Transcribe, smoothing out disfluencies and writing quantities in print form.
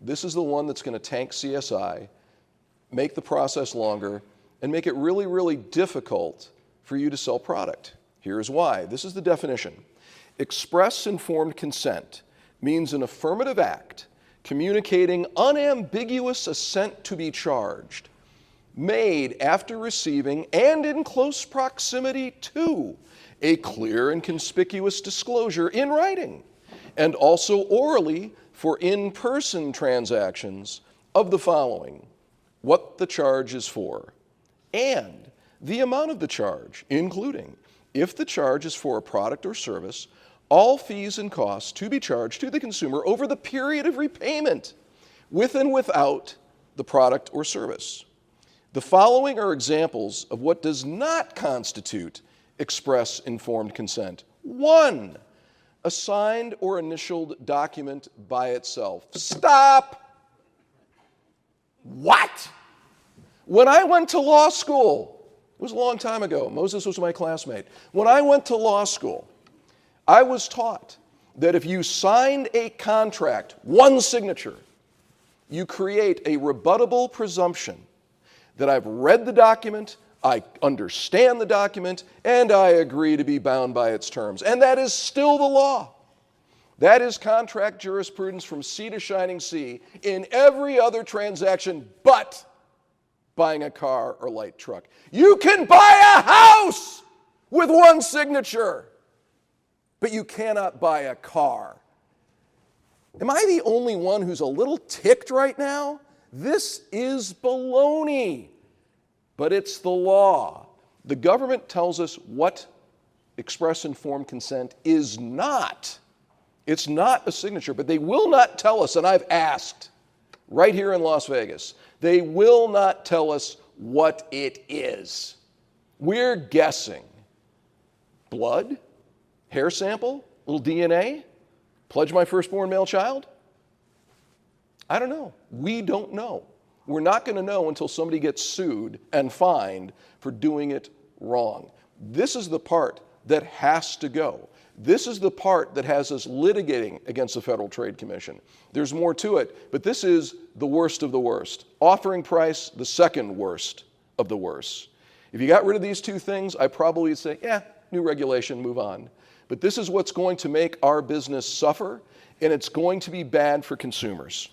this is the one that's going to tank CSI, make the process longer, and make it really, really difficult for you to sell product. Here's why. This is the definition. Express informed consent means an affirmative act communicating unambiguous assent to be charged, made after receiving and in close proximity to a clear and conspicuous disclosure in writing, and also orally for in-person transactions of the following: what the charge is for, and the amount of the charge, including, if the charge is for a product or service, all fees and costs to be charged to the consumer over the period of repayment, with and without the product or service. The following are examples of what does not constitute express informed consent. 1, a signed or initialed document by itself. Stop! What? When I went to law school, it was a long time ago, Moses was my classmate. When I went to law school, I was taught that if you signed a contract, one signature, you create a rebuttable presumption that I've read the document, I understand the document, and I agree to be bound by its terms. And that is still the law. That is contract jurisprudence from sea to shining sea in every other transaction but buying a car or light truck. You can buy a house with one signature, but you cannot buy a car. Am I the only one who's a little ticked right now? This is baloney, but it's the law. The government tells us what express informed consent is not. It's not a signature, but they will not tell us, and I've asked right here in Las Vegas, they will not tell us what it is. We're guessing. Blood? Hair sample? Little DNA? Pledge my firstborn male child? I don't know. We don't know. We're not going to know until somebody gets sued and fined for doing it wrong. This is the part that has to go. This is the part that has us litigating against the Federal Trade Commission. There's more to it, but this is the worst of the worst. Offering price, the second worst of the worst. If you got rid of these two things, I probably would say, yeah, new regulation, move on. But this is what's going to make our business suffer, and it's going to be bad for consumers.